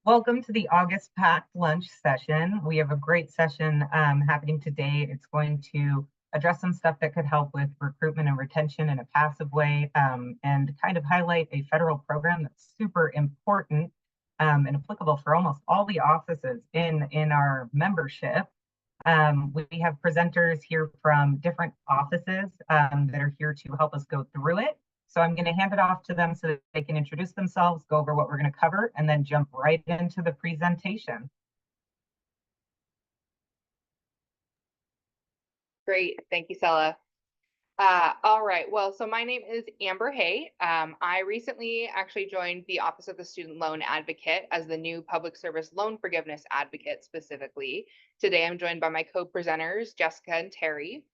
Welcome to the August packed lunch session. We have a great session happening today. It's going to address some stuff that could help with recruitment and retention in a passive way, and kind of highlight a federal program that's super important and applicable for almost all the offices in our membership. We have presenters here from different offices that are here to help us go through it. So I'm going to hand it off to them so that they can introduce themselves, go over what we're going to cover, and then jump right into the presentation. Great. Thank you, Sella. All right. Well, so my name is Amber Hay. I recently actually joined the Office of the Student Loan Advocate as the new Public Service Loan Forgiveness Advocate specifically. Today, I'm joined by my co-presenters, Jessica and Terry.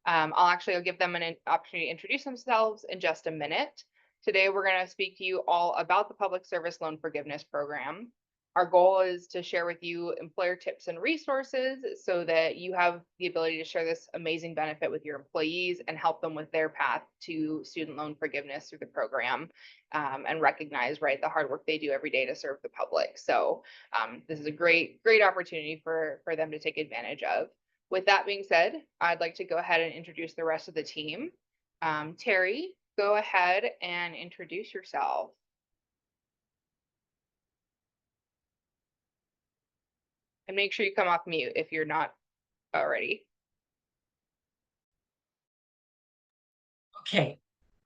I'll give them an opportunity to introduce themselves in just a minute. Today, we're going to speak to you all about the Public Service Loan Forgiveness Program. Our goal is to share with you employer tips and resources so that you have the ability to share this amazing benefit with your employees and help them with their path to student loan forgiveness through the program, and recognize, right, the hard work they do every day to serve the public. So this is a great opportunity for them to take advantage of. With that being said, I'd like to go ahead and introduce the rest of the team. Terry, go ahead and introduce yourself. And make sure you come off mute if you're not already. Okay.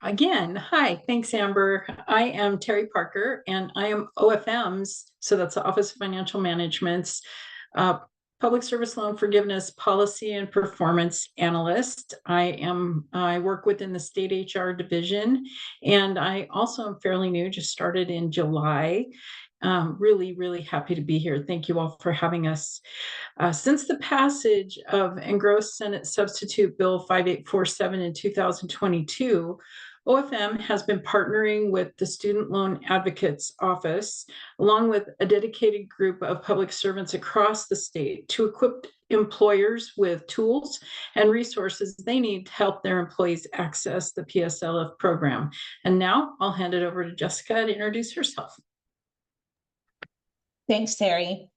Again, hi, thanks, Amber. I am Terry Parker, and I am OFM's, so that's the Office of Financial Management's Public Service Loan Forgiveness Policy and Performance Analyst. I work within the State HR Division, and I also am fairly new, just started in July. Really happy to be here. Thank you all for having us. Since the passage of Engrossed Senate Substitute Bill 5847 in 2022, OFM has been partnering with the Student Loan Advocates Office, along with a dedicated group of public servants across the state, to equip employers with tools and resources they need to help their employees access the PSLF program. And now I'll hand it over to Jessica to introduce herself. Thanks, Terry.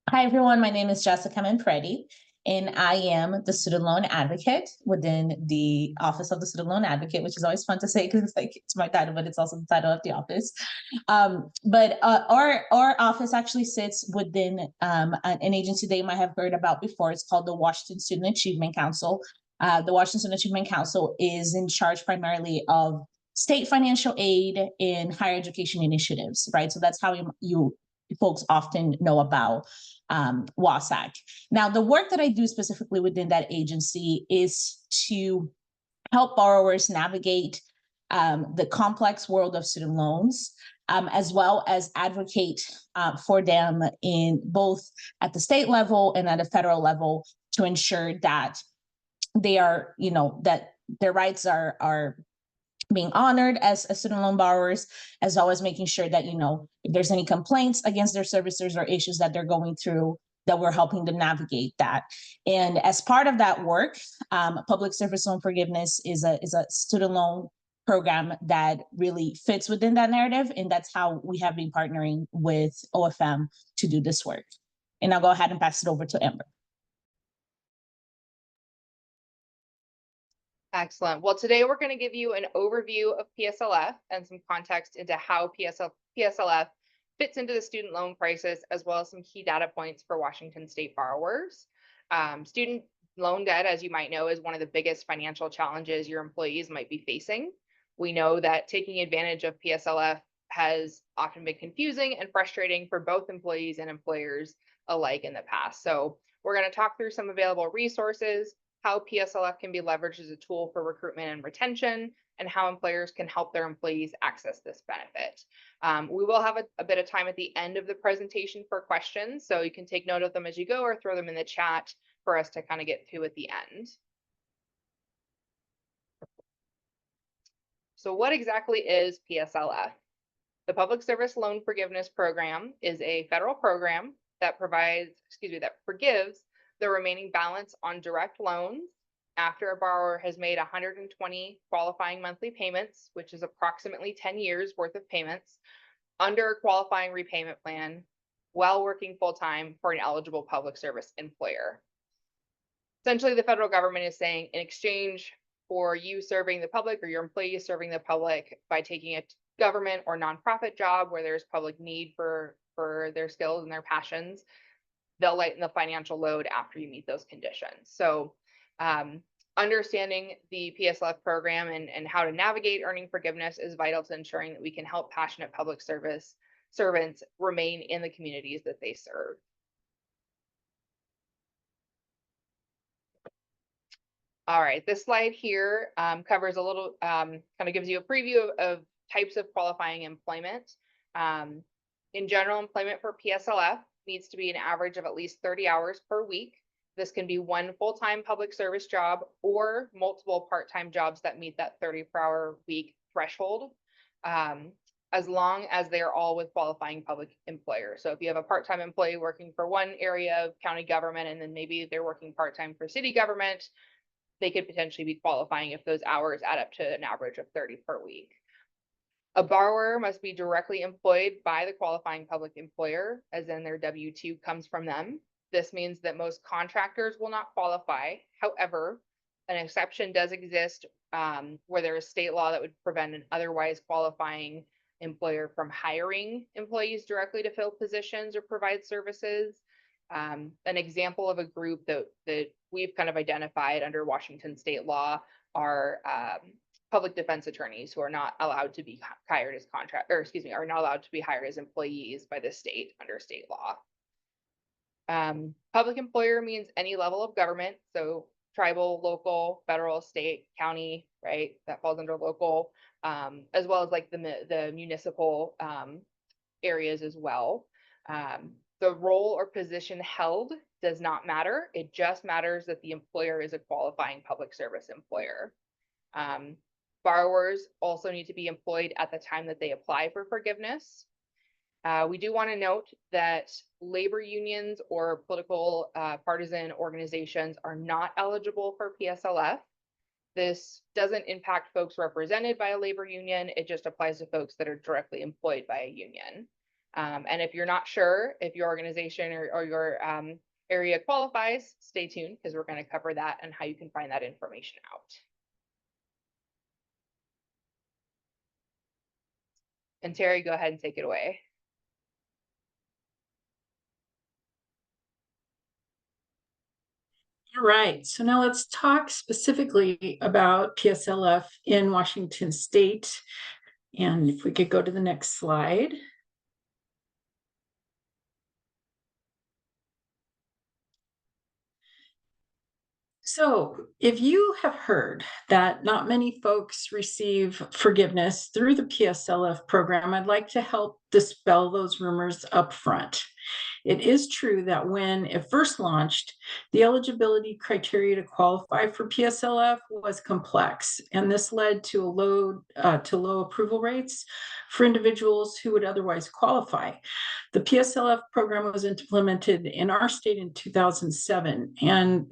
Hi, everyone. My name is Jessica Manfredi, and I am the student loan advocate within the Office of the Student Loan Advocate, which is always fun to say because it's my title, but it's also the title of the office. But our office actually sits within an agency that you might have heard about before. It's called the Washington Student Achievement Council. The Washington Student Achievement Council is in charge primarily of state financial aid in higher education initiatives, right? So that's how you folks often know about WASAC. Now, the work that I do specifically within that agency is to help borrowers navigate the complex world of student loans, as well as advocate for them in both at the state level and at a federal level to ensure that they are, that their rights are being honored as student loan borrowers, as well as making sure that, if there's any complaints against their servicers or issues that they're going through, that we're helping them navigate that. And as part of that work, Public Service Loan Forgiveness is a student loan program that really fits within that narrative. And that's how we have been partnering with OFM to do this work. And I'll go ahead and pass it over to Amber. Excellent. Well, today we're going to give you an overview of PSLF and some context into how PSLF fits into the student loan crisis, as well as some key data points for Washington state borrowers. Student loan debt, as you might know, is one of the biggest financial challenges your employees might be facing. We know that taking advantage of PSLF has often been confusing and frustrating for both employees and employers alike in the past. So we're going to talk through some available resources, how PSLF can be leveraged as a tool for recruitment and retention, and how employers can help their employees access this benefit. We will have a bit of time at the end of the presentation for questions, so you can take note of them as you go or throw them in the chat for us to kind of get through at the end. So what exactly is PSLF? The Public Service Loan Forgiveness Program is a federal program that forgives the remaining balance on direct loans after a borrower has made 120 qualifying monthly payments, which is approximately 10 years worth of payments, under a qualifying repayment plan while working full-time for an eligible public service employer. Essentially, the federal government is saying, in exchange for you serving the public or your employees serving the public by taking a government or nonprofit job where there's public need for their skills and their passions, they'll lighten the financial load after you meet those conditions. So understanding the PSLF program and how to navigate earning forgiveness is vital to ensuring that we can help passionate public service servants remain in the communities that they serve. All right, this slide here covers a little, kind of gives you a preview of types of qualifying employment. In general, employment for PSLF needs to be an average of at least 30 hours per week. This can be one full-time public service job or multiple part-time jobs that meet that 30 per hour week threshold, as long as they are all with qualifying public employers. So if you have a part-time employee working for one area of county government, and then maybe they're working part-time for city government, they could potentially be qualifying if those hours add up to an average of 30 per week. A borrower must be directly employed by the qualifying public employer, as in their W-2 comes from them. This means that most contractors will not qualify. However, an exception does exist where there is state law that would prevent an otherwise qualifying employer from hiring employees directly to fill positions or provide services. An example of a group that we've kind of identified under Washington state law are public defense attorneys who are not allowed to be hired as are not allowed to be hired as employees by the state under state law. Public employer means any level of government, so tribal, local, federal, state, county, right? That falls under local, as well as like the municipal areas as well. The role or position held does not matter. It just matters that the employer is a qualifying public service employer. Borrowers also need to be employed at the time that they apply for forgiveness. We do want to note that labor unions or political partisan organizations are not eligible for PSLF. This doesn't impact folks represented by a labor union. It just applies to folks that are directly employed by a union. And if you're not sure if your organization or your area qualifies, stay tuned because we're going to cover that and how you can find that information out. And Terry, go ahead and take it away. All right, so now let's talk specifically about PSLF in Washington State. And if we could go to the next slide. So if you have heard that not many folks receive forgiveness through the PSLF program, I'd like to help dispel those rumors up front. It is true that when it first launched, the eligibility criteria to qualify for PSLF was complex, and this led to low approval rates for individuals who would otherwise qualify. The PSLF program was implemented in our state in 2007, and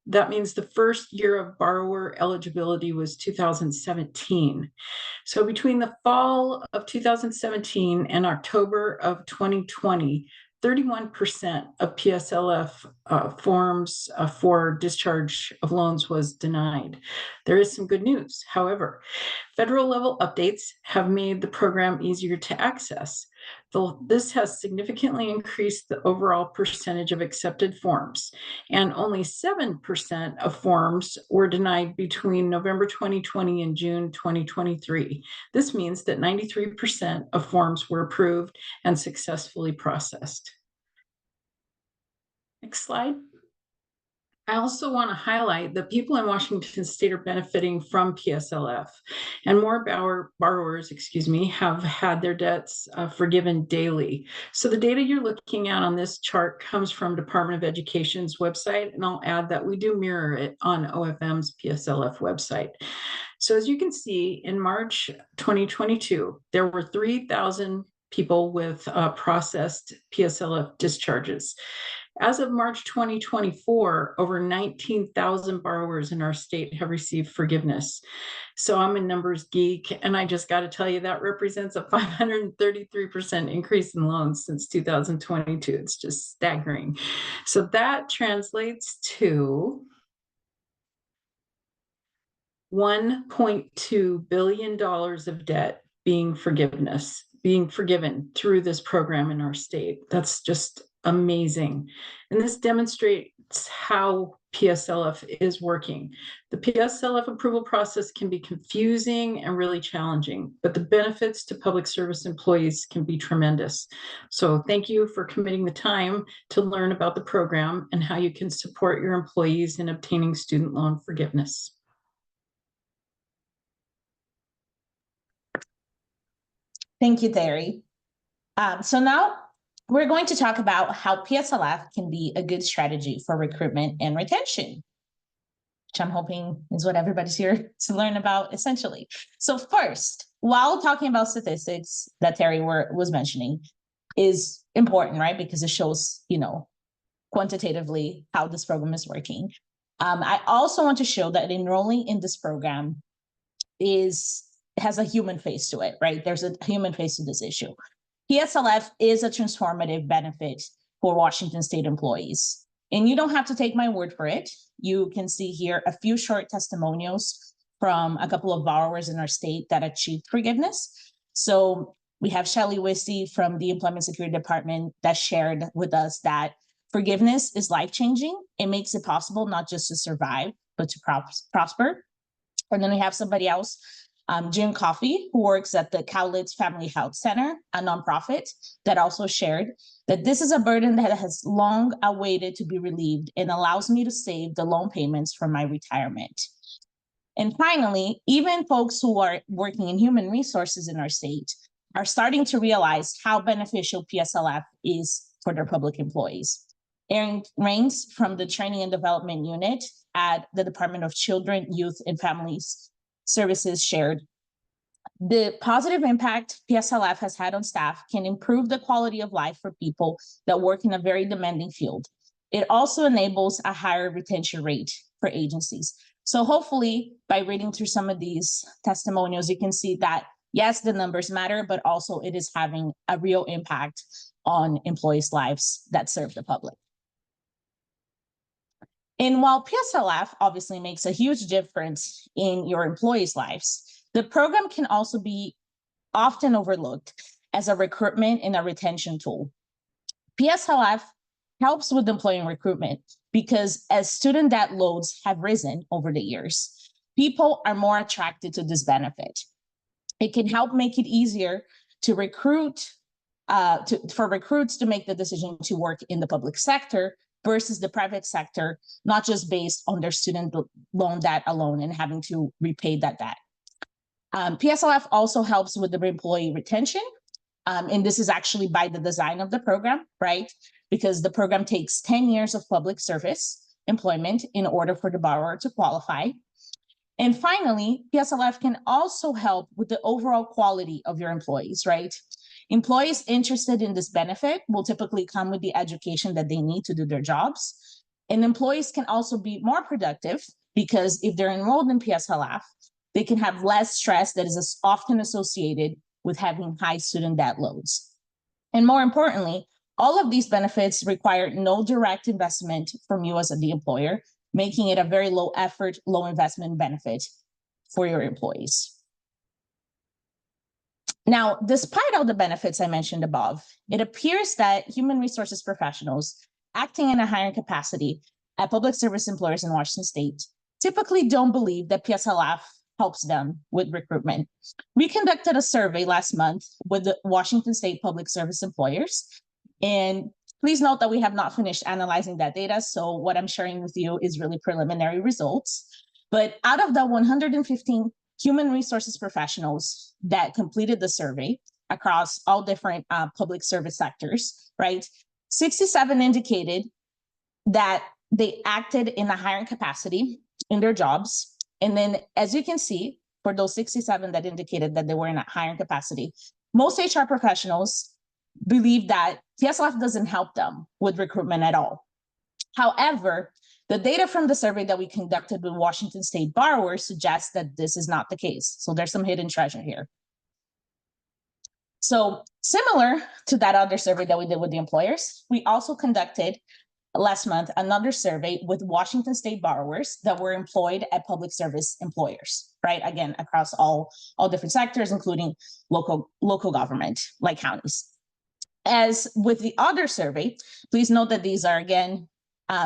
that means the first year of borrower eligibility was 2017. So between the fall of 2017 and October of 2020, 31% of PSLF forms for discharge of loans was denied. There is some good news. However, federal level updates have made the program easier to access. This has significantly increased the overall percentage of accepted forms, and only 7% of forms were denied between November 2020 and June 2023. This means that 93% of forms were approved and successfully processed. Next slide. I also want to highlight that people in Washington State are benefiting from PSLF, and more borrowers, have had their debts forgiven daily. So the data you're looking at on this chart comes from Department of Education's website, and I'll add that we do mirror it on OFM's PSLF website. So as you can see, in March 2022, there were 3,000 people with processed PSLF discharges. As of March 2024, over 19,000 borrowers in our state have received forgiveness. So I'm a numbers geek, and I just got to tell you that represents a 533% increase in loans since 2022. It's just staggering. So that translates to $1.2 billion of debt being forgiven through this program in our state. That's just amazing. And this demonstrates how PSLF is working. The PSLF approval process can be confusing and really challenging, but the benefits to public service employees can be tremendous. So thank you for committing the time to learn about the program and how you can support your employees in obtaining student loan forgiveness. Thank you, Terry. So now we're going to talk about how PSLF can be a good strategy for recruitment and retention, which I'm hoping is what everybody's here to learn about essentially. So first, while talking about statistics that Terry was mentioning is important, right? Because it shows, quantitatively how this program is working. I also want to show that enrolling in this program has a human face to it, right? There's a human face to this issue. PSLF is a transformative benefit for Washington State employees. And you don't have to take my word for it. You can see here a few short testimonials from a couple of borrowers in our state that achieved forgiveness. So we have Shelley Wisty from the Employment Security Department that shared with us that forgiveness is life-changing. It makes it possible not just to survive, but to prosper. And then we have somebody else, Jim Coffey, who works at the Cowlitz Family Health Center, a nonprofit, that also shared that this is a burden that has long awaited to be relieved and allows me to save the loan payments from my retirement. And finally, even folks who are working in human resources in our state are starting to realize how beneficial PSLF is for their public employees. Erin Rains from the Training and Development Unit at the Department of Children, Youth, and Families Services shared the positive impact PSLF has had on staff can improve the quality of life for people that work in a very demanding field. It also enables a higher retention rate for agencies. So hopefully by reading through some of these testimonials, you can see that yes, the numbers matter, but also it is having a real impact on employees' lives that serve the public. And while PSLF obviously makes a huge difference in your employees' lives, the program can also be often overlooked as a recruitment and a retention tool. PSLF helps with employee recruitment because as student debt loads have risen over the years, people are more attracted to this benefit. It can help make it easier to recruit, for recruits to make the decision to work in the public sector versus the private sector, not just based on their student loan debt alone and having to repay that debt. PSLF also helps with the employee retention. And this is actually by the design of the program, right? Because the program takes 10 years of public service employment in order for the borrower to qualify. And finally, PSLF can also help with the overall quality of your employees, right? Employees interested in this benefit will typically come with the education that they need to do their jobs. And employees can also be more productive because if they're enrolled in PSLF, they can have less stress that is often associated with having high student debt loads. And more importantly, all of these benefits require no direct investment from you as the employer, making it a very low effort, low investment benefit for your employees. Now, despite all the benefits I mentioned above, it appears that human resources professionals acting in a hiring capacity at public service employers in Washington State typically don't believe that PSLF helps them with recruitment. We conducted a survey last month with the Washington State public service employers, and please note that we have not finished analyzing that data, so what I'm sharing with you is really preliminary results. But out of the 115 human resources professionals that completed the survey across all different public service sectors, right? 67 indicated that they acted in a hiring capacity in their jobs. And then as you can see, for those 67 that indicated that they were in a hiring capacity, most HR professionals believe that PSLF doesn't help them with recruitment at all. However, the data from the survey that we conducted with Washington State borrowers suggests that this is not the case. So there's some hidden treasure here. So similar to that other survey that we did with the employers, we also conducted last month another survey with Washington State borrowers that were employed at public service employers, right? Again, across all different sectors, including local government, like counties. As with the other survey, please note that these are, again,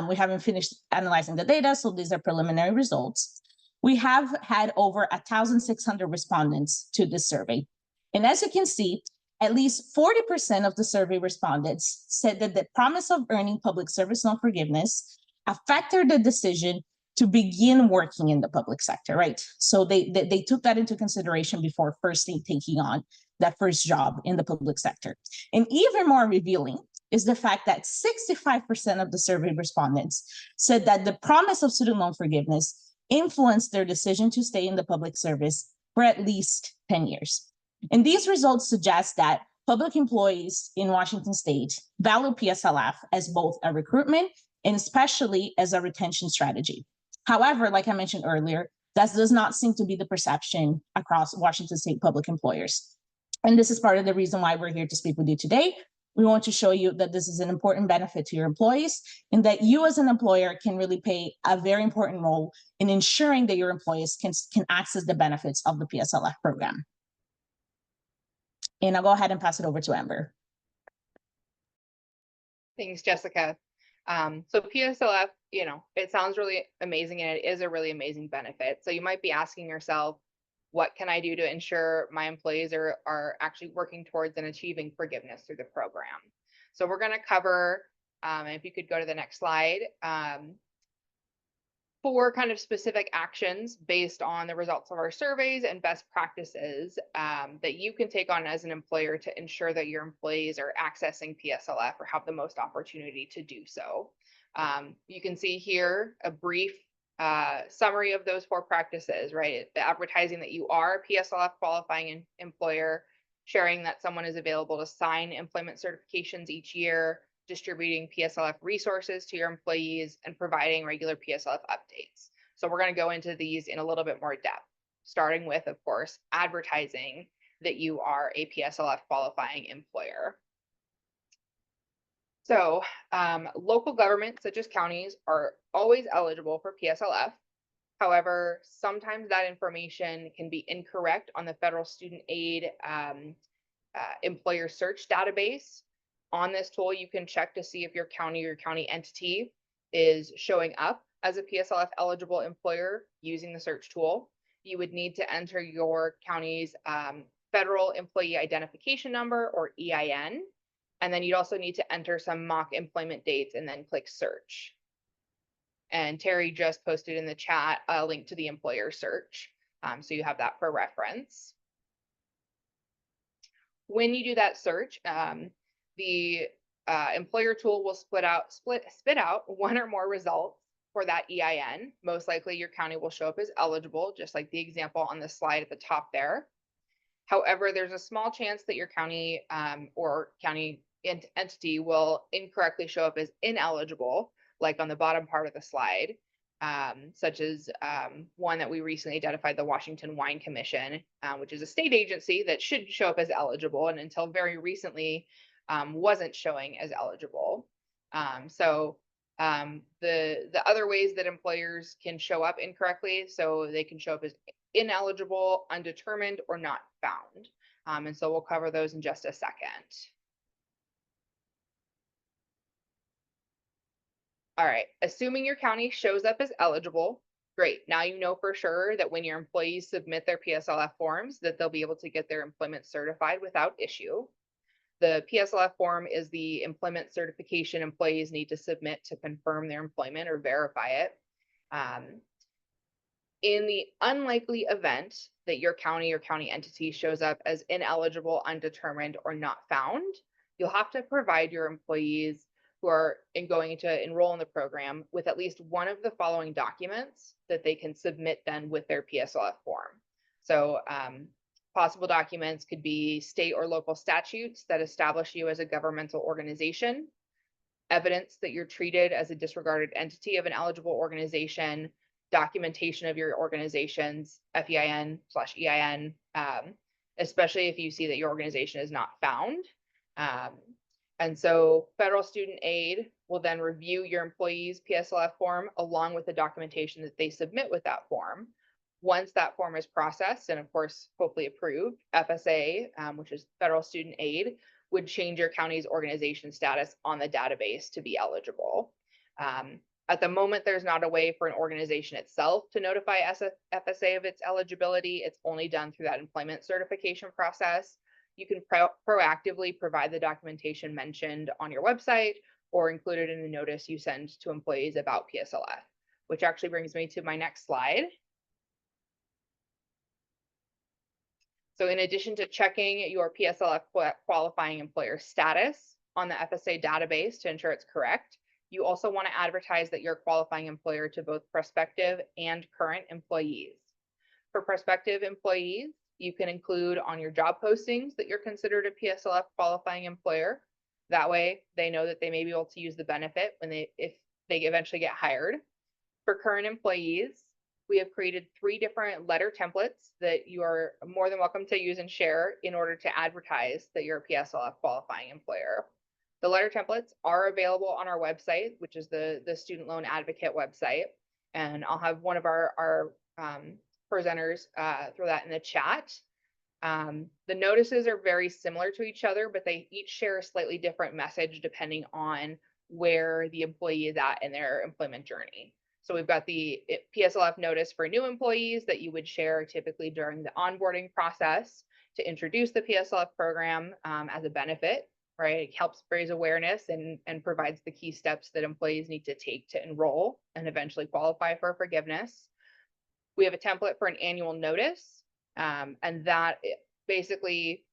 we haven't finished analyzing the data, so these are preliminary results. We have had over 1,600 respondents to this survey. And as you can see, at least 40% of the survey respondents said that the promise of earning public service loan forgiveness affected the decision to begin working in the public sector, right? So they took that into consideration before first taking on that first job in the public sector. And even more revealing is the fact that 65% of the survey respondents said that the promise of student loan forgiveness influenced their decision to stay in the public service for at least 10 years. And these results suggest that public employees in Washington State value PSLF as both a recruitment and especially as a retention strategy. However, like I mentioned earlier, that does not seem to be the perception across Washington State public employers. And this is part of the reason why we're here to speak with you today. We want to show you that this is an important benefit to your employees and that you as an employer can really play a very important role in ensuring that your employees can access the benefits of the PSLF program. And I'll go ahead and pass it over to Amber. Thanks, Jessica. So PSLF, it sounds really amazing and it is a really amazing benefit. So you might be asking yourself, what can I do to ensure my employees are actually working towards and achieving forgiveness through the program? So we're going to cover, if you could go to the next slide, 4 kind of specific actions based on the results of our surveys and best practices that you can take on as an employer to ensure that your employees are accessing PSLF or have the most opportunity to do so. You can see here a brief summary of those 4 practices, right? The advertising that you are a PSLF qualifying employer, sharing that someone is available to sign employment certifications each year, distributing PSLF resources to your employees, and providing regular PSLF updates. So we're going to go into these in a little bit more depth, starting with, of course, advertising that you are a PSLF qualifying employer. So local governments, such as counties, are always eligible for PSLF. However, sometimes that information can be incorrect on the federal student aid employer search database. On this tool, you can check to see if your county or county entity is showing up as a PSLF eligible employer using the search tool. You would need to enter your county's federal employee identification number, or EIN. And then you'd also need to enter some mock employment dates and then click search. And Terry just posted in the chat a link to the employer search. So you have that for reference. When you do that search, the employer tool will spit out 1 or more results for that EIN. Most likely your county will show up as eligible, just like the example on the slide at the top there. However, there's a small chance that your county or county entity will incorrectly show up as ineligible, like on the bottom part of the slide, such as one that we recently identified, the Washington Wine Commission, which is a state agency that should show up as eligible and until very recently wasn't showing as eligible. The other ways that employers can show up incorrectly, so they can show up as ineligible, undetermined, or not found. And so we'll cover those in just a second. All right, assuming your county shows up as eligible, great. Now you know for sure that when your employees submit their PSLF forms, that they'll be able to get their employment certified without issue. The PSLF form is the employment certification employees need to submit to confirm their employment or verify it. In the unlikely event that your county or county entity shows up as ineligible, undetermined, or not found, you'll have to provide your employees who are going to enroll in the program with at least one of the following documents that they can submit then with their PSLF form. So possible documents could be state or local statutes that establish you as a governmental organization, evidence that you're treated as a disregarded entity of an eligible organization, documentation of your organization's FEIN/EIN, especially if you see that your organization is not found. And so federal student aid will then review your employee's PSLF form along with the documentation that they submit with that form. Once that form is processed and of course, hopefully approved, FSA, which is federal student aid, would change your county's organization status on the database to be eligible. At the moment, there's not a way for an organization itself to notify FSA of its eligibility. It's only done through that employment certification process. You can proactively provide the documentation mentioned on your website or include it in the notice you send to employees about PSLF, which actually brings me to my next slide. So in addition to checking your PSLF qualifying employer status on the FSA database to ensure it's correct, you also want to advertise that you're a qualifying employer to both prospective and current employees. For prospective employees, you can include on your job postings that you're considered a PSLF qualifying employer. That way they know that they may be able to use the benefit if they eventually get hired. For current employees, we have created 3 different letter templates that you are more than welcome to use and share in order to advertise that you're a PSLF qualifying employer. The letter templates are available on our website, which is the Student Loan Advocate website. And I'll have one of our presenters throw that in the chat. The notices are very similar to each other, but they each share a slightly different message depending on where the employee is at in their employment journey. So we've got the PSLF notice for new employees that you would share typically during the onboarding process to introduce the PSLF program as a benefit, right? It helps raise awareness and provides the key steps that employees need to take to enroll and eventually qualify for forgiveness. We have a template for an annual notice, and that basically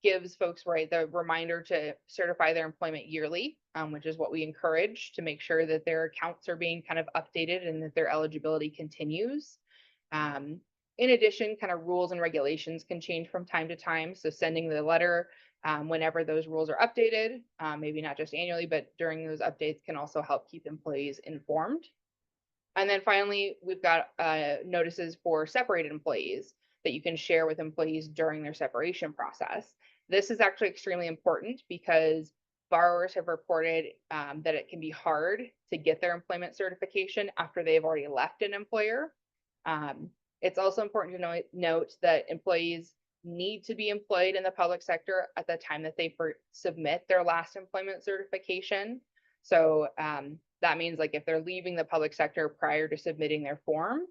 gives folks, right, the reminder to certify their employment yearly, which is what we encourage to make sure that their accounts are being kind of updated and that their eligibility continues. In addition, kind of rules and regulations can change from time to time. So sending the letter whenever those rules are updated, maybe not just annually, but during those updates can also help keep employees informed. And then finally, we've got notices for separated employees that you can share with employees during their separation process. This is actually extremely important because borrowers have reported that it can be hard to get their employment certification after they've already left an employer. It's also important to note that employees need to be employed in the public sector at the time that they submit their last employment certification. So that means like if they're leaving the public sector prior to submitting their form,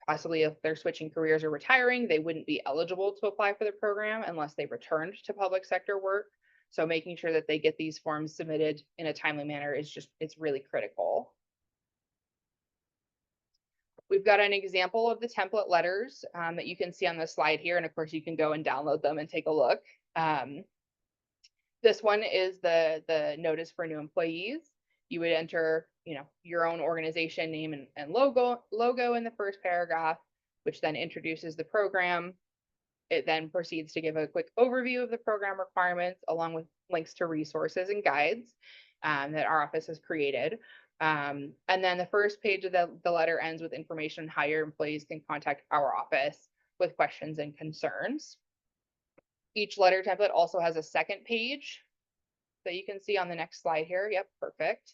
possibly if they're switching careers or retiring, they wouldn't be eligible to apply for the program unless they returned to public sector work. So making sure that they get these forms submitted in a timely manner it's really critical. We've got an example of the template letters that you can see on the slide here. And of course you can go and download them and take a look. This one is the notice for new employees. You would enter, your own organization name and logo in the first paragraph, which then introduces the program. It then proceeds to give a quick overview of the program requirements, along with links to resources and guides that our office has created. And then the first page of the letter ends with information on how your employees can contact our office with questions and concerns. Each letter template also has a second page that you can see on the next slide here. Yep, perfect.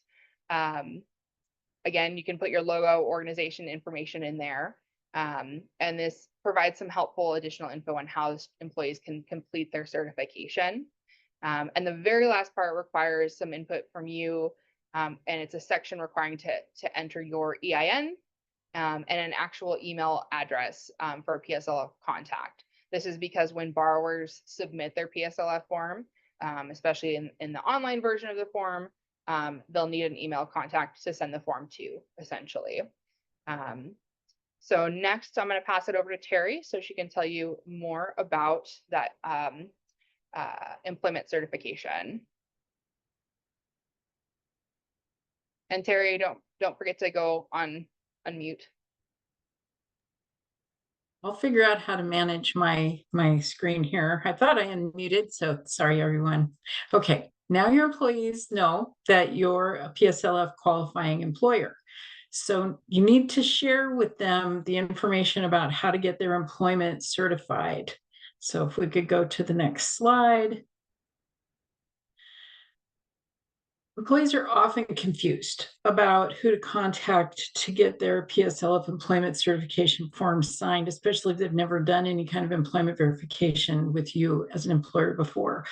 Again, you can put your logo, organization information in there. And this provides some helpful additional info on how employees can complete their certification. And the very last part requires some input from you. And it's a section requiring to enter your EIN and an actual email address for a PSLF contact. This is because when borrowers submit their PSLF form, especially in the online version of the form, they'll need an email contact to send the form to, essentially. So next, I'm going to pass it over to Terry so she can tell you more about that employment certification. And Terry, don't forget to go on unmute. I'll figure out how to manage my screen here. I thought I unmuted, so sorry, everyone. Okay, Now your employees know that you're a PSLF qualifying employer. So you need to share with them the information about how to get their employment certified. So if we could go to the next slide. Employees are often confused about who to contact to get their PSLF employment certification form signed, especially if they've never done any kind of employment verification with you as an employer before.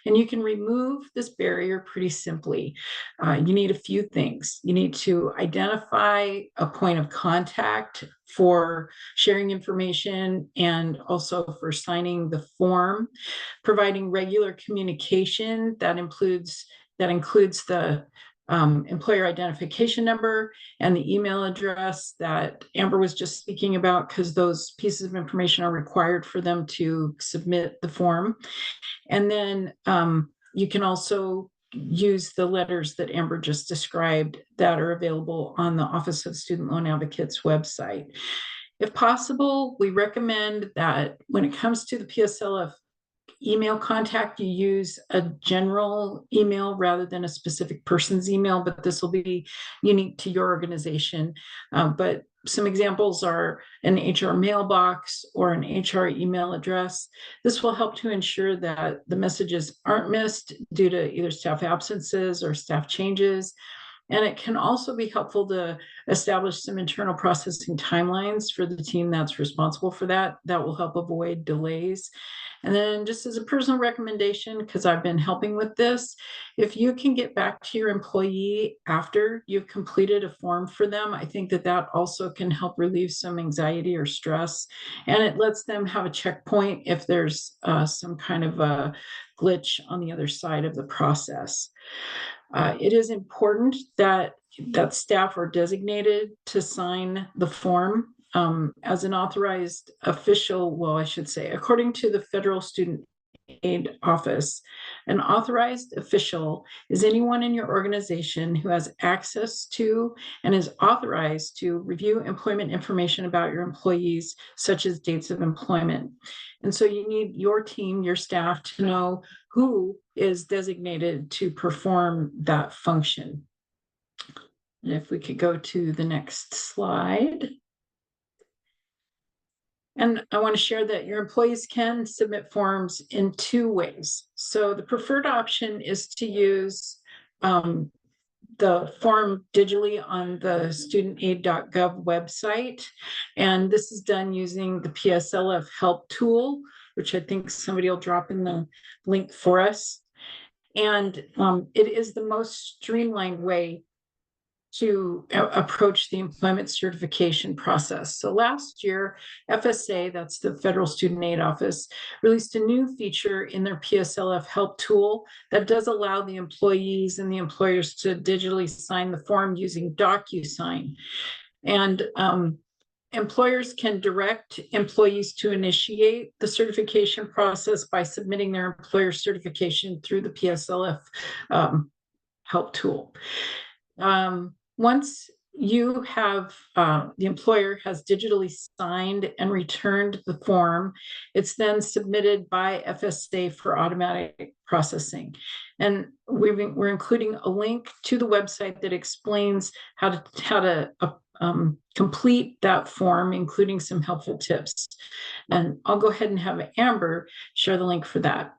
And you can remove this barrier pretty simply. You need a few things. You need to identify a point of contact for sharing information and also for signing the form, providing regular communication that includes the employer identification number and the email address that Amber was just speaking about, because those pieces of information are required for them to submit the form. And then you can also use the letters that Amber just described that are available on the Office of Student Loan Advocates website. If possible, we recommend that when it comes to the PSLF email contact, you use a general email rather than a specific person's email, but this will be unique to your organization. But some examples are an HR mailbox or an HR email address. This will help to ensure that the messages aren't missed due to either staff absences or staff changes. And it can also be helpful to establish some internal processing timelines for the team that's responsible for that. That will help avoid delays. And then just as a personal recommendation, because I've been helping with this, if you can get back to your employee after you've completed a form for them, I think that that also can help relieve some anxiety or stress. And it lets them have a checkpoint if there's some kind of a glitch on the other side of the process. It is important that staff are designated to sign the form as an authorized official. Well, I should say, according to the Federal Student Aid Office, an authorized official is anyone in your organization who has access to and is authorized to review employment information about your employees, such as dates of employment. And so you need your team, your staff, to know who is designated to perform that function. And if we could go to the next slide. And I want to share that your employees can submit forms in two ways. So the preferred option is to use the form digitally on the studentaid.gov website. And this is done using the PSLF help tool, which I think somebody will drop in the link for us. And it is the most streamlined way to approach the employment certification process. So last year, FSA, that's the Federal Student Aid Office, released a new feature in their PSLF help tool that does allow the employees and the employers to digitally sign the form using DocuSign. And employers can direct employees to initiate the certification process by submitting their employer certification through the PSLF help tool. Once you have, the employer has digitally signed and returned the form, it's then submitted by FSA for automatic processing. And we're including a link to the website that explains how to complete that form, including some helpful tips. And I'll go ahead and have Amber share the link for that.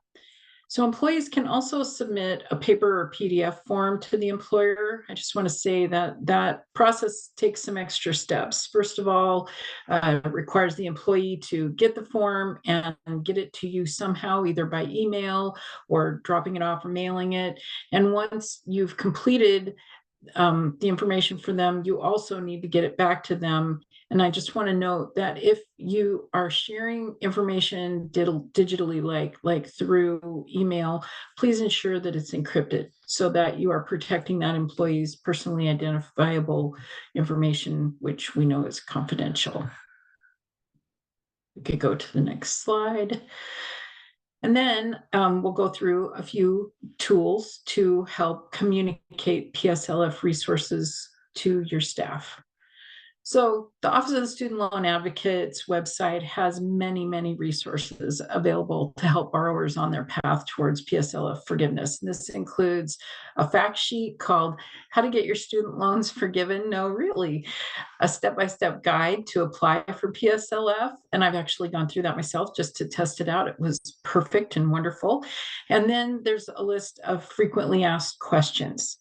So employees can also submit a paper or PDF form to the employer. I just want to say that that process takes some extra steps. First of all, it requires the employee to get the form and get it to you somehow, either by email or dropping it off or mailing it. And once you've completed the information for them, you also need to get it back to them. And I just want to note that if you are sharing information digitally, like through email, please ensure that it's encrypted so that you are protecting that employee's personally identifiable information, which we know is confidential. We could go to the next slide. And then we'll go through a few tools to help communicate PSLF resources to your staff. So the Office of the Student Loan Advocate's website has many, many resources available to help borrowers on their path towards PSLF forgiveness. And this includes a fact sheet called How to Get Your Student Loans Forgiven. No, really, a step-by-step guide to apply for PSLF. And I've actually gone through that myself just to test it out. It was perfect and wonderful. And then there's a list of frequently asked questions.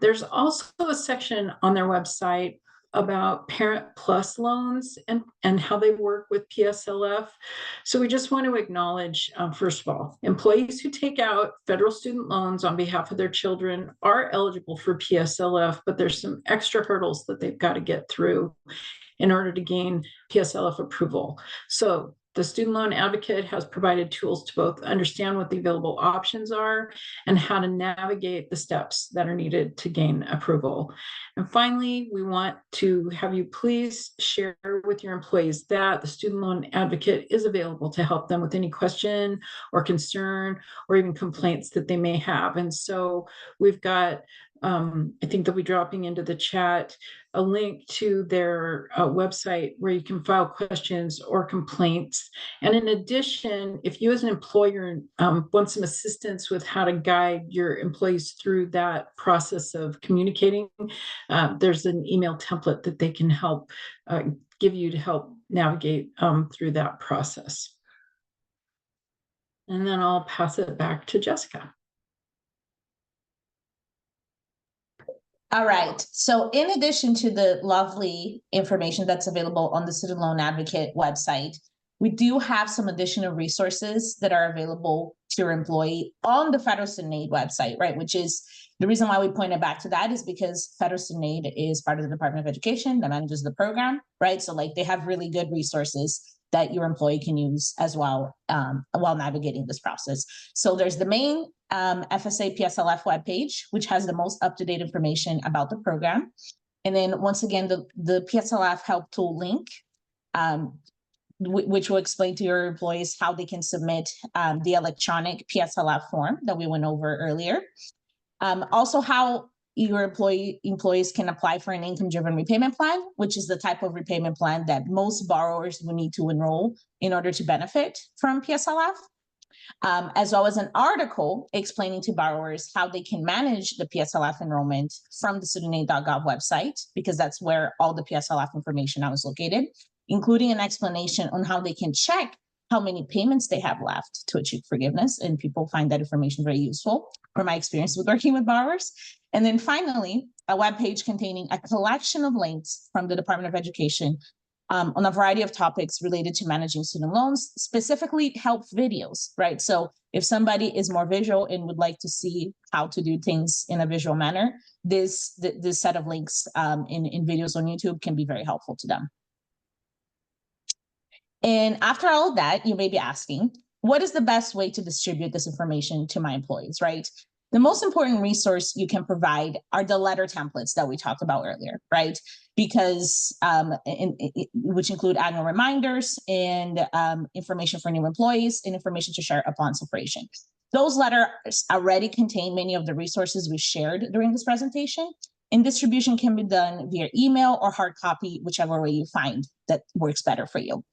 There's also a section on their website about Parent Plus loans and how they work with PSLF. So we just want to acknowledge, first of all, employees who take out federal student loans on behalf of their children are eligible for PSLF, but there's some extra hurdles that they've got to get through in order to gain PSLF approval. So the Student Loan Advocate has provided tools to both understand what the available options are and how to navigate the steps that are needed to gain approval. And finally, we want to have you please share with your employees that the Student Loan Advocate is available to help them with any question or concern or even complaints that they may have. And so we've got, I think they'll be dropping into the chat a link to their website where you can file questions or complaints. And in addition, if you as an employer want some assistance with how to guide your employees through that process of communicating, there's an email template that they can help give you to help navigate through that process. And then I'll pass it back to Jessica. All right. So in addition to the lovely information that's available on the Student Loan Advocate website, we do have some additional resources that are available to your employee on the Federal Student Aid website, right? Which is the reason why we pointed back to that is because Federal Student Aid is part of the Department of Education that manages the program, right? So like they have really good resources that your employee can use as well while navigating this process. So there's the main FSA PSLF webpage, which has the most up-to-date information about the program. And then once again, the PSLF help tool link, which will explain to your employees how they can submit the electronic PSLF form that we went over earlier. Also how your employees can apply for an income-driven repayment plan, which is the type of repayment plan that most borrowers will need to enroll in order to benefit from PSLF, as well as an article explaining to borrowers how they can manage the PSLF enrollment from the studentaid.gov website, because that's where all the PSLF information now is located, including an explanation on how they can check how many payments they have left to achieve forgiveness. And people find that information very useful from my experience with working with borrowers. And then finally, a webpage containing a collection of links from the Department of Education on a variety of topics related to managing student loans, specifically help videos, right? So if somebody is more visual and would like to see how to do things in a visual manner, this set of links in videos on YouTube can be very helpful to them. And after all of that, you may be asking, what is the best way to distribute this information to my employees, right? The most important resource you can provide are the letter templates that we talked about earlier, right? Because which include annual reminders and information for new employees and information to share upon separation. Those letters already contain many of the resources we shared during this presentation, and distribution can be done via email or hard copy, whichever way you find that works better for you.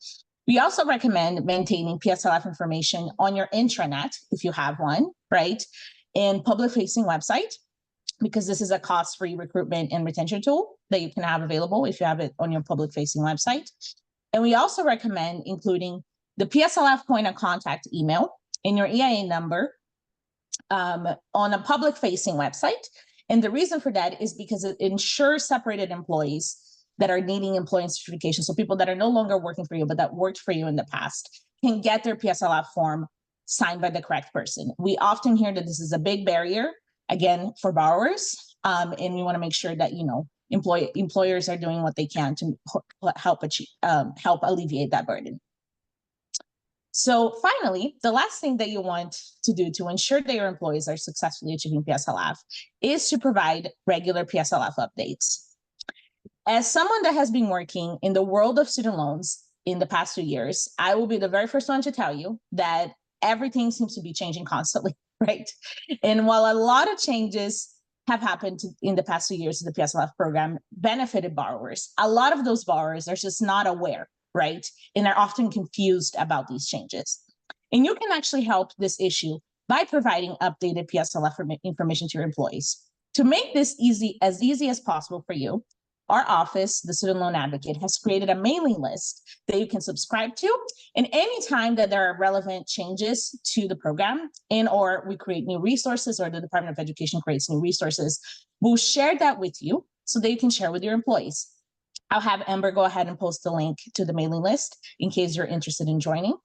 We also recommend maintaining PSLF information on your intranet, if you have one, right? And public-facing website, because this is a cost-free recruitment and retention tool that you can have available if you have it on your public-facing website. And we also recommend including the PSLF point of contact email and your EIN number on a public-facing website. And the reason for that is because it ensures separated employees that are needing employee certification, so people that are no longer working for you, but that worked for you in the past, can get their PSLF form signed by the correct person. We often hear that this is a big barrier, again, for borrowers, and we want to make sure that employers are doing what they can to help alleviate that burden. So finally, the last thing that you want to do to ensure that your employees are successfully achieving PSLF is to provide regular PSLF updates. As someone that has been working in the world of student loans in the past 2 years, I will be the very first one to tell you that everything seems to be changing constantly, right? And while a lot of changes have happened in the past 2 years of the PSLF program benefited borrowers. A lot of those borrowers are just not aware, right? And are often confused about these changes. And you can actually help this issue by providing updated PSLF information to your employees. To make this easy as possible for you, our office, the Student Loan Advocate, has created a mailing list that you can subscribe to. And anytime that there are relevant changes to the program or we create new resources or the Department of Education creates new resources, we'll share that with you so that you can share with your employees. I'll have Amber go ahead and post the link to the mailing list in case you're interested in joining.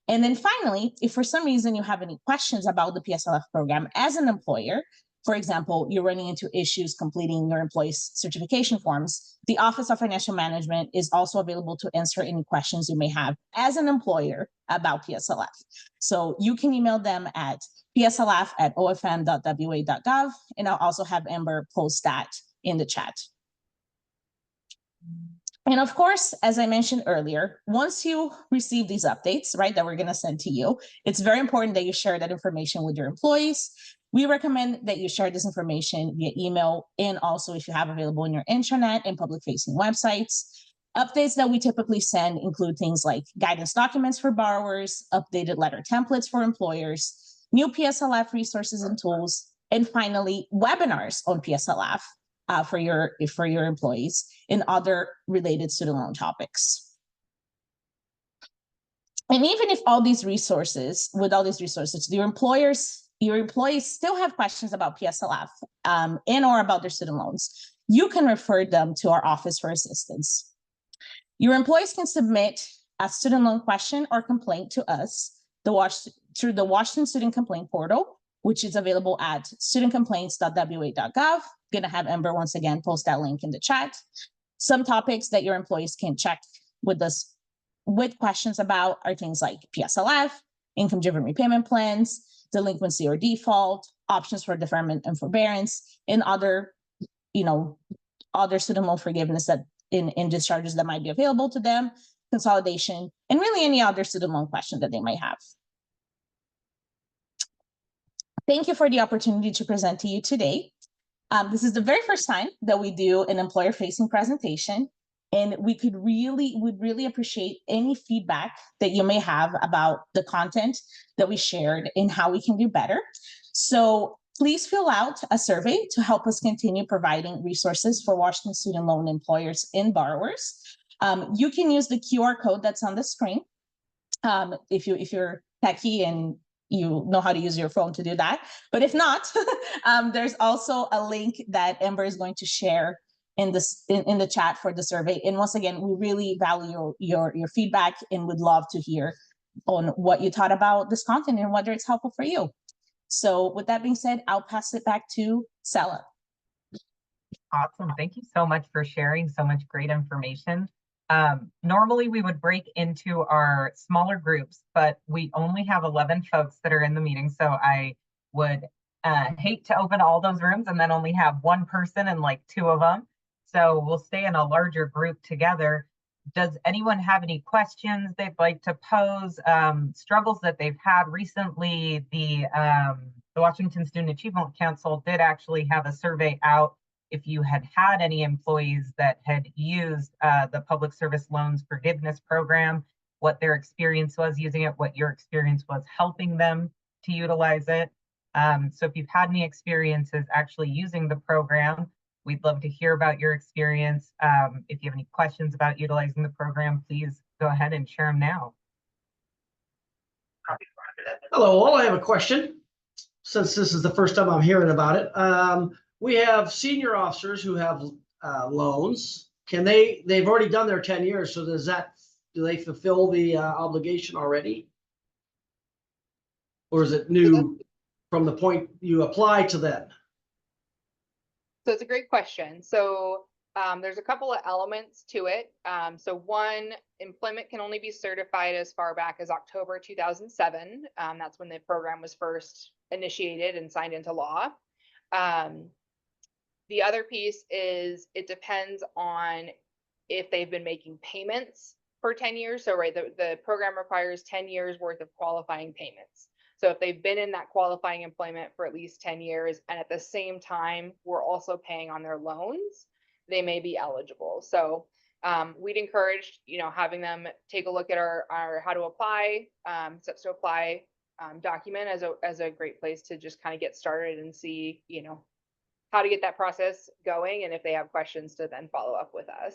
And then finally, if for some reason you have any questions about the PSLF program as an employer, for example, you're running into issues completing your employees' certification forms, the Office of Financial Management is also available to answer any questions you may have as an employer about PSLF. So you can email them at pslf@ofm.wa.gov, and I'll also have Amber post that in the chat. And of course, as I mentioned earlier, once you receive these updates, right, that we're going to send to you, it's very important that you share that information with your employees. We recommend that you share this information via email and also if you have available in your intranet and public-facing websites. Updates that we typically send include things like guidance documents for borrowers, updated letter templates for employers, new PSLF resources and tools, and finally, webinars on PSLF for your employees and other related student loan topics. And even if with all these resources, your employees still have questions about PSLF and or about their student loans, you can refer them to our office for assistance. Your employees can submit a student loan question or complaint to us through the Washington Student Complaint Portal, which is available at studentcomplaints.wa.gov. Gonna have Amber once again post that link in the chat. Some topics that your employees can check with us with questions about are things like PSLF, income-driven repayment plans, delinquency or default, options for deferment and forbearance, and other student loan forgiveness that in discharges that might be available to them, consolidation, and really any other student loan question that they might have. Thank you for the opportunity to present to you today. This is the very first time that we do an employer-facing presentation, and would really appreciate any feedback that you may have about the content that we shared and how we can do better. So please fill out a survey to help us continue providing resources for Washington student loan employers and borrowers. You can use the QR code that's on the screen if you're techie and you know how to use your phone to do that. But if not, there's also a link that Amber is going to share in the chat for the survey. And once again, we really value your feedback and would love to hear on what you thought about this content and whether it's helpful for you. So with that being said, I'll pass it back to Sela. Awesome. Thank you so much for sharing so much great information. Normally we would break into our smaller groups, but we only have 11 folks that are in the meeting. So I would hate to open all those rooms and then only have one person and like 2 of them. So we'll stay in a larger group together. Does anyone have any questions they'd like to pose? Struggles that they've had recently? The Washington Student Achievement Council did actually have a survey out if you had any employees that had used the Public Service Loans Forgiveness Program, what their experience was using it, what your experience was helping them to utilize it. So if you've had any experiences actually using the program, we'd love to hear about your experience. If you have any questions about utilizing the program, please go ahead and share them now. Hello, all. I have a question. Since this is the first time I'm hearing about it, we have senior officers who have loans. They've already done their 10 years. So do they fulfill the obligation already? Or is it new from the point you apply to then? So it's a great question. So there's a couple of elements to it. So one, employment can only be certified as far back as October 2007. That's when the program was first initiated and signed into law. The other piece is it depends on if they've been making payments for 10 years. So right, the program requires 10 years worth of qualifying payments. So if they've been in that qualifying employment for at least 10 years, and at the same time, we're also paying on their loans, they may be eligible. So we'd encourage, having them take a look at our how to apply, steps to apply document as a great place to just kind of get started and see, how to get that process going, and if they have questions to then follow up with us.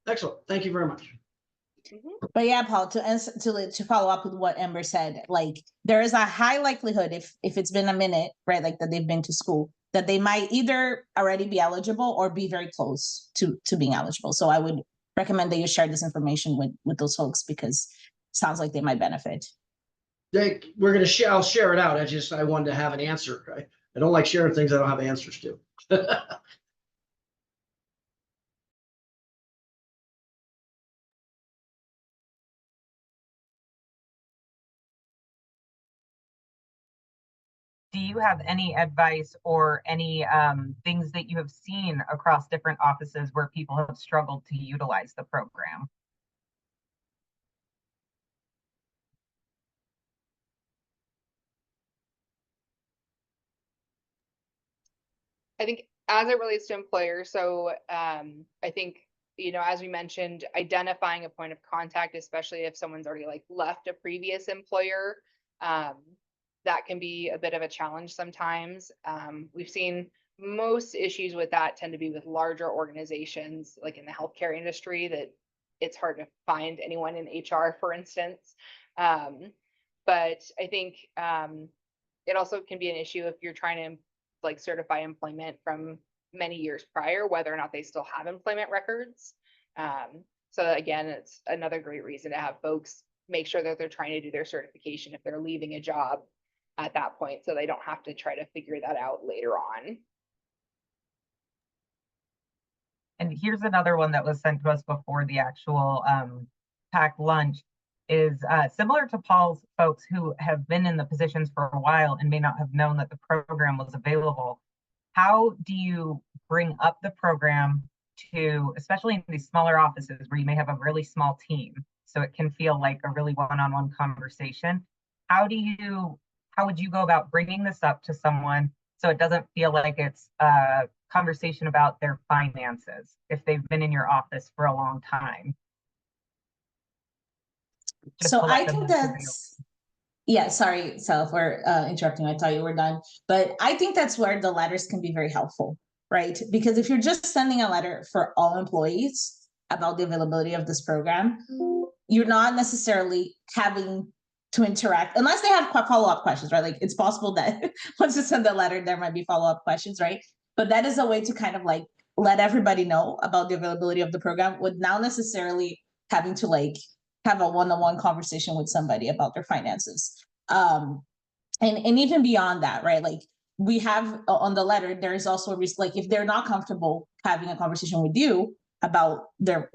Excellent. Thank you very much. But yeah, Paul, to follow up with what Amber said, like there is a high likelihood if it's been a minute, right, like that they've been to school, that they might either already be eligible or be very close to being eligible. So I would recommend that you share this information with those folks, because it sounds like they might benefit. We're gonna share. I'll share it out. I wanted to have an answer. I don't like sharing things I don't have answers to. Do you have any advice or any things that you have seen across different offices where people have struggled to utilize the program? I think as it relates to employers, so I think, as we mentioned, identifying a point of contact, especially if someone's already like left a previous employer, that can be a bit of a challenge sometimes. We've seen most issues with that tend to be with larger organizations, like in the healthcare industry, that it's hard to find anyone in HR, for instance. But I think it also can be an issue if you're trying to like certify employment from many years prior, whether or not they still have employment records. So again, it's another great reason to have folks make sure that they're trying to do their certification if they're leaving a job at that point, so they don't have to try to figure that out later on. And here's another one that was sent to us before the actual packed lunch, is similar to Paul's folks who have been in the positions for a while and may not have known that the program was available. How do you bring up the program to, especially in these smaller offices where you may have a really small team, so it can feel like a really one-on-one conversation? How would you go about bringing this up to someone so it doesn't feel like it's a conversation about their finances if they've been in your office for a long time? So I think that's, yeah, sorry, Sal, for interrupting. I thought you were done. But I think that's where the letters can be very helpful, right? Because if you're just sending a letter for all employees about the availability of this program, you're not necessarily having to interact, unless they have follow-up questions, right? Like it's possible that once you send the letter, there might be follow-up questions, right? But that is a way to kind of like let everybody know about the availability of the program without necessarily having to like have a one-on-one conversation with somebody about their finances. And even beyond that, right? Like we have on the letter, there is also a risk, like if they're not comfortable having a conversation with you about their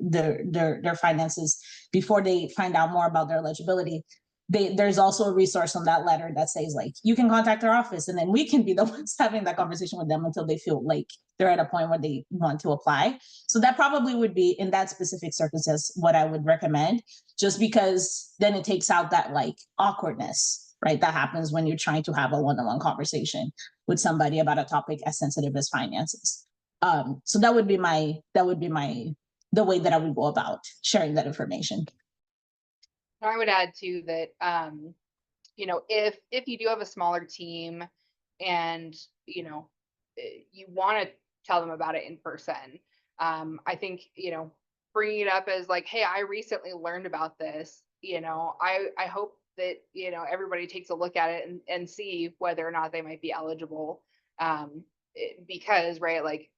finances before they find out more about their eligibility, there's also a resource on that letter that says like, you can contact our office, and then we can be the ones having that conversation with them until they feel like they're at a point where they want to apply. So that probably would be, in that specific circumstance, what I would recommend, just because then it takes out that like awkwardness, right? That happens when you're trying to have a one-on-one conversation with somebody about a topic as sensitive as finances. So that would be the way that I would go about sharing that information. I would add too that, if you do have a smaller team and, you want to tell them about it in person, I think, bringing it up as like, hey, I recently learned about this, I hope that, everybody takes a look at it and see whether or not they might be eligible. Because, right, like,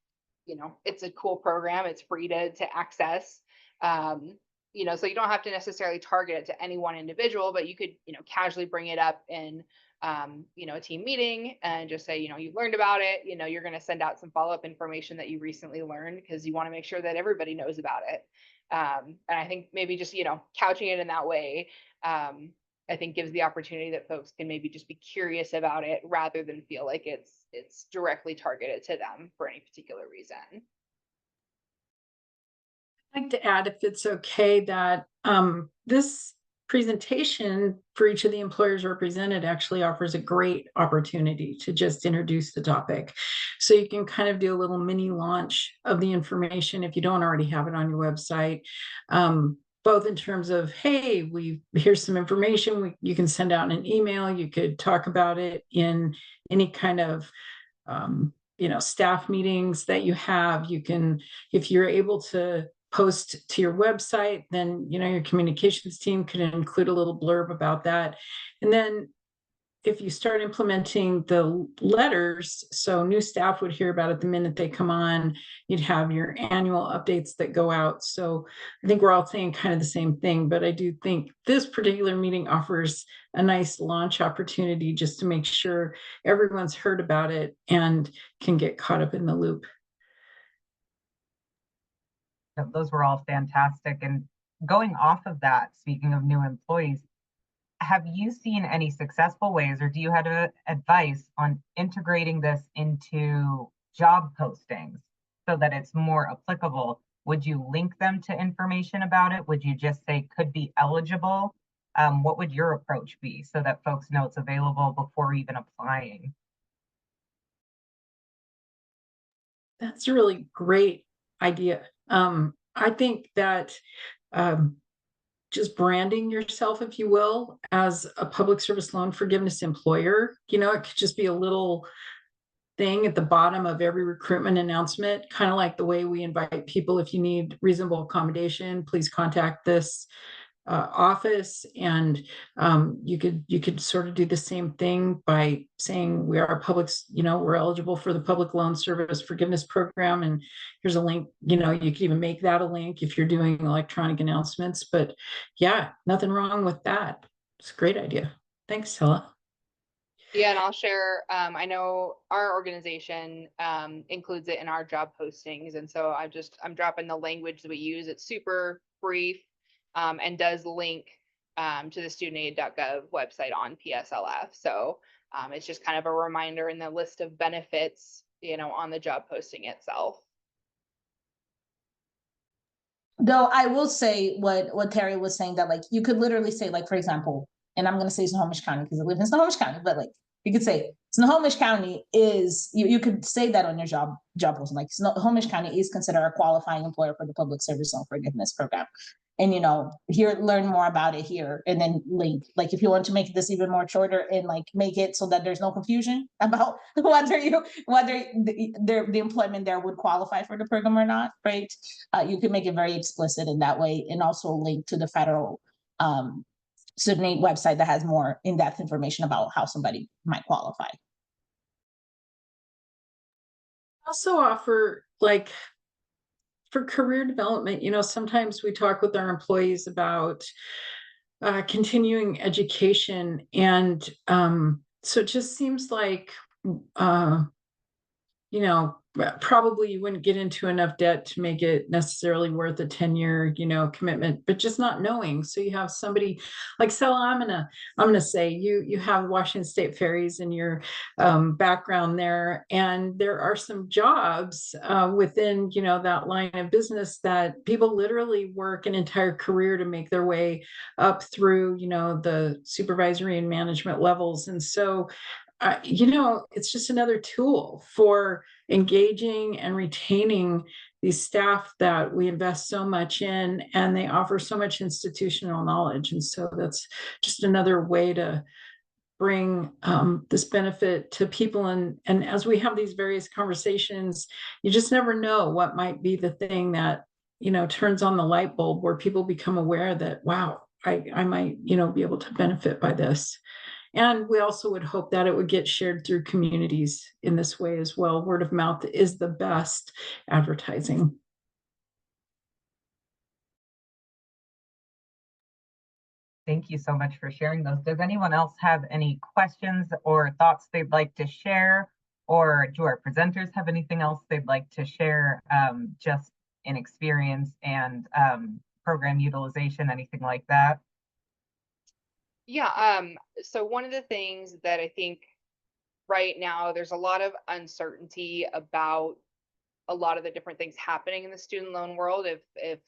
it's a cool program, it's free to access. So you don't have to necessarily target it to any one individual, but you could, casually bring it up in, a team meeting and just say, you've learned about it, you're going to send out some follow-up information that you recently learned, because you want to make sure that everybody knows about it. And I think maybe just, couching it in that way, I think gives the opportunity that folks can maybe just be curious about it rather than feel like it's directly targeted to them for any particular reason. I'd like to add, if it's okay, that this presentation for each of the employers represented actually offers a great opportunity to just introduce the topic. So you can kind of do a little mini launch of the information if you don't already have it on your website. Both in terms of, hey, here's some information you can send out in an email. You could talk about it in any kind of staff meetings that you have. You can, if you're able to post to your website, then your communications team could include a little blurb about that. And then if you start implementing the letters, so new staff would hear about it the minute they come on, you'd have your annual updates that go out. So I think we're all saying kind of the same thing, but I do think this particular meeting offers a nice launch opportunity just to make sure everyone's heard about it and can get caught up in the loop. Those were all fantastic. And going off of that, speaking of new employees, have you seen any successful ways, or do you have advice on integrating this into job postings so that it's more applicable? Would you link them to information about it? Would you just say could be eligible? What would your approach be so that folks know it's available before even applying? That's a really great idea. I think that just branding yourself, if you will, as a public service loan forgiveness employer, it could just be a little thing at the bottom of every recruitment announcement, kind of like the way we invite people, if you need reasonable accommodation, please contact this office. And you could sort of do the same thing by saying we are we're eligible for the public loan service forgiveness program, and here's a link. You could even make that a link if you're doing electronic announcements. But yeah, nothing wrong with that. It's a great idea. Thanks, Stella. Yeah, and I'll share, I know our organization includes it in our job postings. And so I'm dropping the language that we use. It's super brief and does link to the studentaid.gov website on PSLF. So it's just kind of a reminder in the list of benefits, on the job posting itself. Though I will say what Terry was saying, that like you could literally say, like, for example, and I'm going to say Snohomish County because I live in Snohomish County, but like you could say Snohomish County is, you could say that on your job posting, like Snohomish County is considered a qualifying employer for the public service loan forgiveness program. And here, learn more about it here, and then link, like if you want to make this even more shorter and like make it so that there's no confusion about whether the employment there would qualify for the program or not, right? You can make it very explicit in that way, and also link to the federal student aid website that has more in-depth information about how somebody might qualify. Also offer, like, for career development, sometimes we talk with our employees about continuing education. And so it just seems like, probably you wouldn't get into enough debt to make it necessarily worth a 10-year, commitment, but just not knowing. So you have somebody like Stella, I'm gonna say you have Washington State Ferries in your background there, and there are some jobs within, that line of business that people literally work an entire career to make their way up through, the supervisory and management levels. And so it's just another tool for engaging and retaining these staff that we invest so much in, and they offer so much institutional knowledge. And so that's just another way to bring this benefit to people. And as we have these various conversations, you just never know what might be the thing that, turns on the light bulb where people become aware that, wow, I might, be able to benefit by this. And we also would hope that it would get shared through communities in this way as well. Word of mouth is the best advertising. Thank you so much for sharing those. Does anyone else have any questions or thoughts they'd like to share? Or do our presenters have anything else they'd like to share, just in experience and program utilization, anything like that? Yeah, so one of the things that I think right now, there's a lot of uncertainty about a lot of the different things happening in the student loan world. If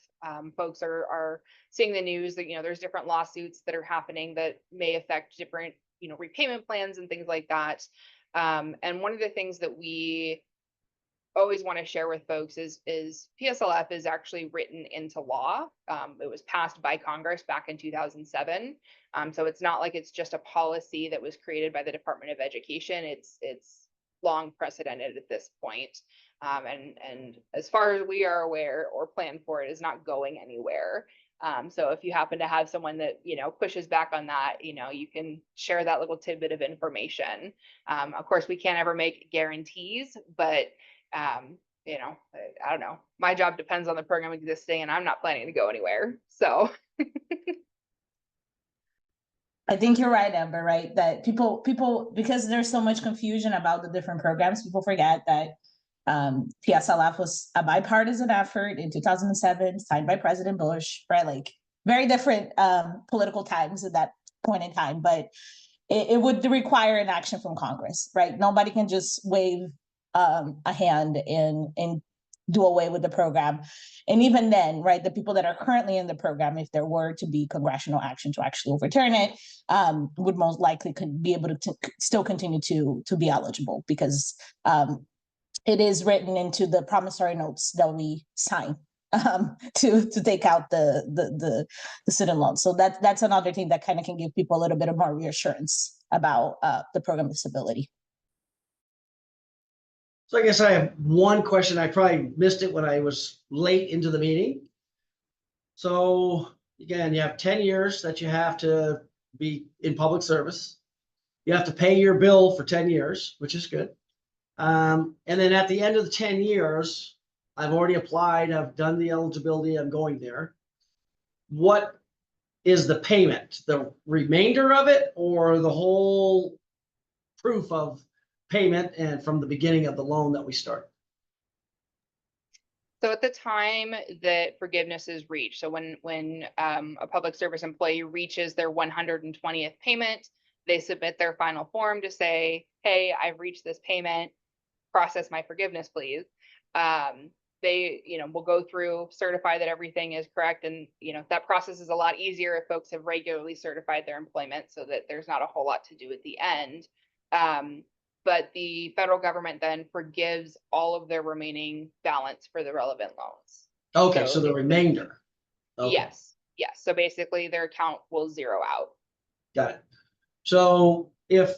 folks are seeing the news that, there's different lawsuits that are happening that may affect different, repayment plans and things like that. And one of the things that we always want to share with folks is PSLF is actually written into law. It was passed by Congress back in 2007. So it's not like it's just a policy that was created by the Department of Education. It's long precedented at this point. And as far as we are aware or plan for, it is not going anywhere. So if you happen to have someone that, pushes back on that, you can share that little tidbit of information. Of course, we can't ever make guarantees, but I don't know. My job depends on the program existing, and I'm not planning to go anywhere. So I think you're right, Amber, right? That people, because there's so much confusion about the different programs, people forget that PSLF was a bipartisan effort in 2007, signed by President Bush, right? Like very different political times at that point in time, but it would require an action from Congress, right? Nobody can just wave a hand and do away with the program. And even then, right, the people that are currently in the program, if there were to be congressional action to actually overturn it, would most likely be able to still continue to be eligible, because it is written into the promissory notes that we sign to take out the student loan. So that's another thing that kind of can give people a little bit of more reassurance about the program disability. So I guess I have one question. I probably missed it when I was late into the meeting. So again, you have 10 years that you have to be in public service. You have to pay your bill for 10 years, which is good. And then at the end of the 10 years, I've already applied, I've done the eligibility, I'm going there. What is the payment? The remainder of it, or the whole proof of payment and from the beginning of the loan that we start? So at the time that forgiveness is reached, so when a public service employee reaches their 120th payment, they submit their final form to say, hey, I've reached this payment, process my forgiveness, please. They, will go through, certify that everything is correct. And, that process is a lot easier if folks have regularly certified their employment, so that there's not a whole lot to do at the end. But the federal government then forgives all of their remaining balance for the relevant loans. Okay, so the remainder. Okay. Yes. So basically their account will zero out. Got it. So if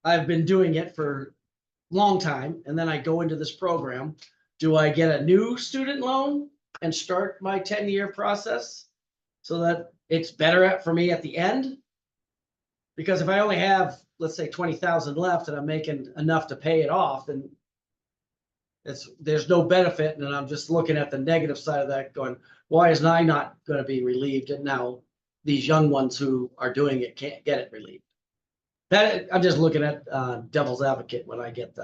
I've been doing it for a long time and then I go into this program, do I get a new student loan and start my 10-year process so that it's better for me at the end? Because if I only have, let's say, 20,000 left and I'm making enough to pay it off, then there's no benefit. And I'm just looking at the negative side of that going, why is I not going to be relieved? And now these young ones who are doing it can't get it relieved. That I'm just looking at devil's advocate when I get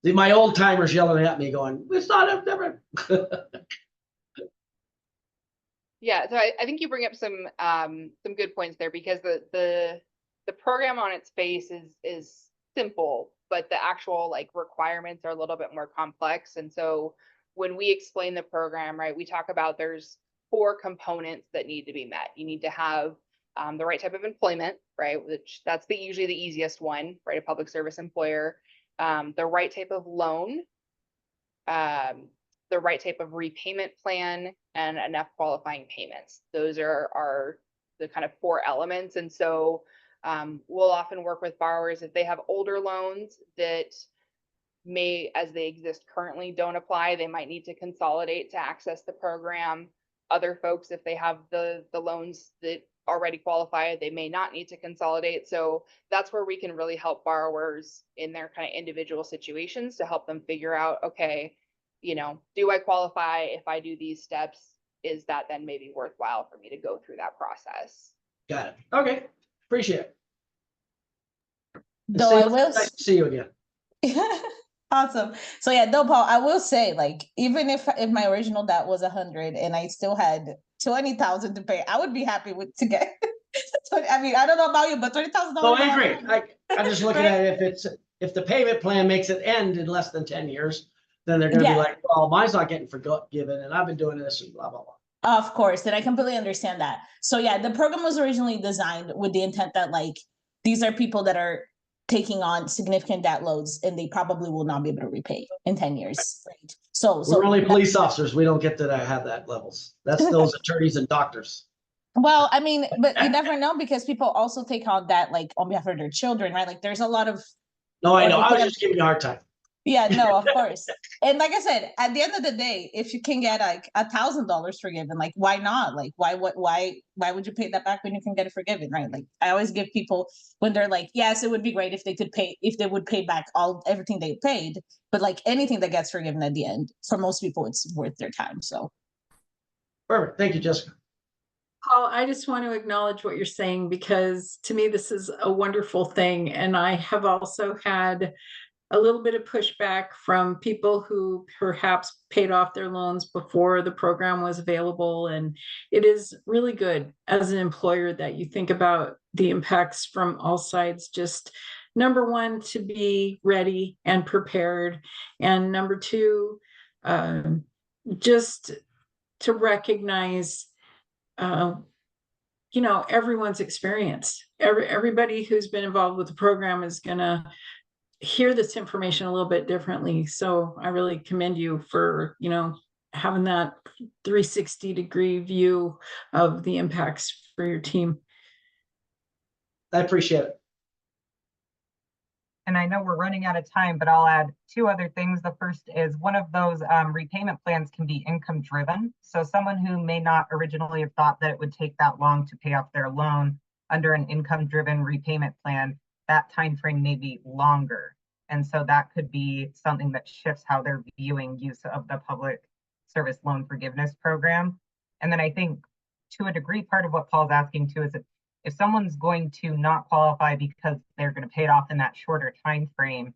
my old timers yelling at me going, it's not a never. Yeah, so I think you bring up some good points there, because the program on its face is simple, but the actual requirements are a little bit more complex. And so when we explain the program, right, we talk about there's 4 components that need to be met. You need to have the right type of employment, right, which that's usually the easiest one, right, a public service employer, the right type of loan, the right type of repayment plan, and enough qualifying payments. Those are the kind of 4 elements. And so we'll often work with borrowers if they have older loans that may, as they exist currently, don't apply. They might need to consolidate to access the program. Other folks, if they have the loans that already qualify, they may not need to consolidate. So that's where we can really help borrowers in their kind of individual situations to help them figure out, okay, do I qualify? If I do these steps, is that then maybe worthwhile for me to go through that process? Got it. Okay. Appreciate it. Though I will Nice to see you again. Awesome. So yeah, though, Paul, I will say, even if my original debt was 100 and I still had 20,000 to pay, I would be happy to get. I mean, I don't know about you, but $20,000. No, I agree. I'm just looking at it, if the payment plan makes it end in less than 10 years, then they're going to be Yeah. like, well, mine's not getting forgiven, and I've been doing this and blah, blah, blah. Of course, and I completely understand that. So yeah, the program was originally designed with the intent that like these are people that are taking on significant debt loads and they probably will not be able to repay in 10 years. Right. So We're only police officers. We don't get to have that levels. That's those attorneys and doctors. well, I mean, but you never know because people also take on that like on behalf of their children, right? Like there's a lot of No, I know. I was just giving you a hard time. yeah, no, of course. And like I said, at the end of the day, if you can get like $1,000 forgiven, like why not? Like why would you pay that back when you can get it forgiven, right? Like I always give people when they're like, yes, it would be great if they would pay back everything they paid, but like anything that gets forgiven at the end, for most people, it's worth their time. So Perfect. Thank you, Jessica. Paul, I just want to acknowledge what you're saying because to me, this is a wonderful thing. And I have also had a little bit of pushback from people who perhaps paid off their loans before the program was available. And it is really good as an employer that you think about the impacts from all sides. Just number one, to be ready and prepared. And number two, just to recognize everyone's experience. Everybody who's been involved with the program is going to hear this information a little bit differently. So I really commend you for, having that 360-degree view of the impacts for your team. I appreciate it. And I know we're running out of time, but I'll add two other things. The first is one of those repayment plans can be income driven. So someone who may not originally have thought that it would take that long to pay off their loan under an income driven repayment plan, that time frame may be longer. And so that could be something that shifts how they're viewing use of the public service loan forgiveness program. And then I think to a degree, part of what Paul's asking too is if someone's going to not qualify because they're going to pay it off in that shorter time frame,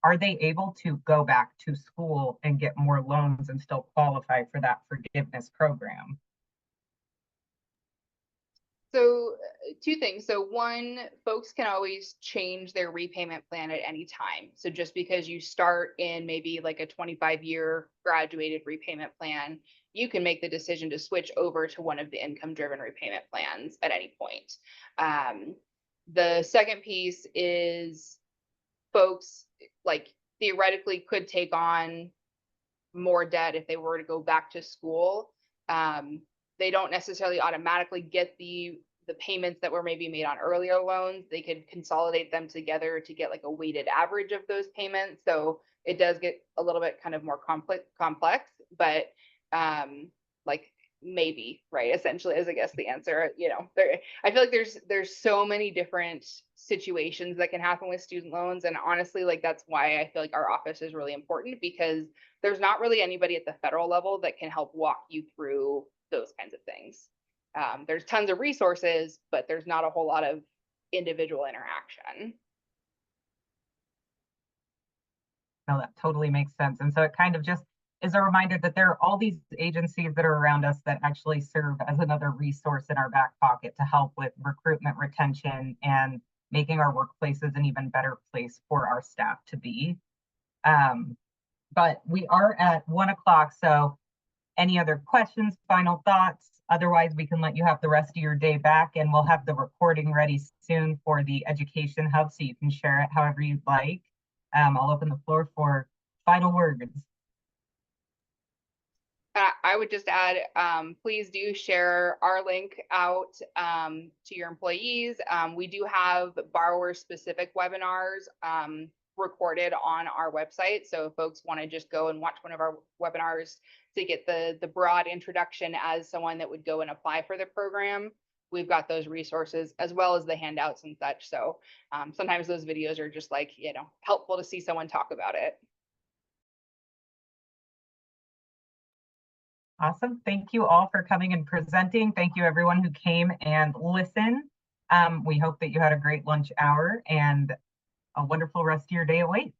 are they able to go back to school and get more loans and still qualify for that forgiveness program? So two things. So one, folks can always change their repayment plan at any time. So just because you start in maybe like a 25-year graduated repayment plan, you can make the decision to switch over to one of the income-driven repayment plans at any point. The second piece is folks like theoretically could take on more debt if they were to go back to school. They don't necessarily automatically get the payments that were maybe made on earlier loans. They could consolidate them together to get like a weighted average of those payments. So it does get a little bit kind of more complex, but like maybe, right, essentially, is I guess the answer. I feel like there's so many different situations that can happen with student loans, and honestly, like that's why I feel like our office is really important, because there's not really anybody at the federal level that can help walk you through those kinds of things. There's tons of resources, but there's not a whole lot of individual interaction. No, that totally makes sense. And so it kind of just is a reminder that there are all these agencies that are around us that actually serve as another resource in our back pocket to help with recruitment, retention, and making our workplaces an even better place for our staff to be. But we are at 1 o'clock, so any other questions, final thoughts? Otherwise, we can let you have the rest of your day back, and we'll have the recording ready soon for the Education Hub, so you can share it however you'd like. I'll open the floor for final words. I would just add, please do share our link out to your employees. We do have borrower-specific webinars recorded on our website. So if folks want to just go and watch one of our webinars to get the broad introduction as someone that would go and apply for the program, we've got those resources as well as the handouts and such. So sometimes those videos are just like, helpful to see someone talk about it. Awesome. Thank you all for coming and presenting. Thank you everyone who came and listened. We hope that you had a great lunch hour and a wonderful rest of your day awaits.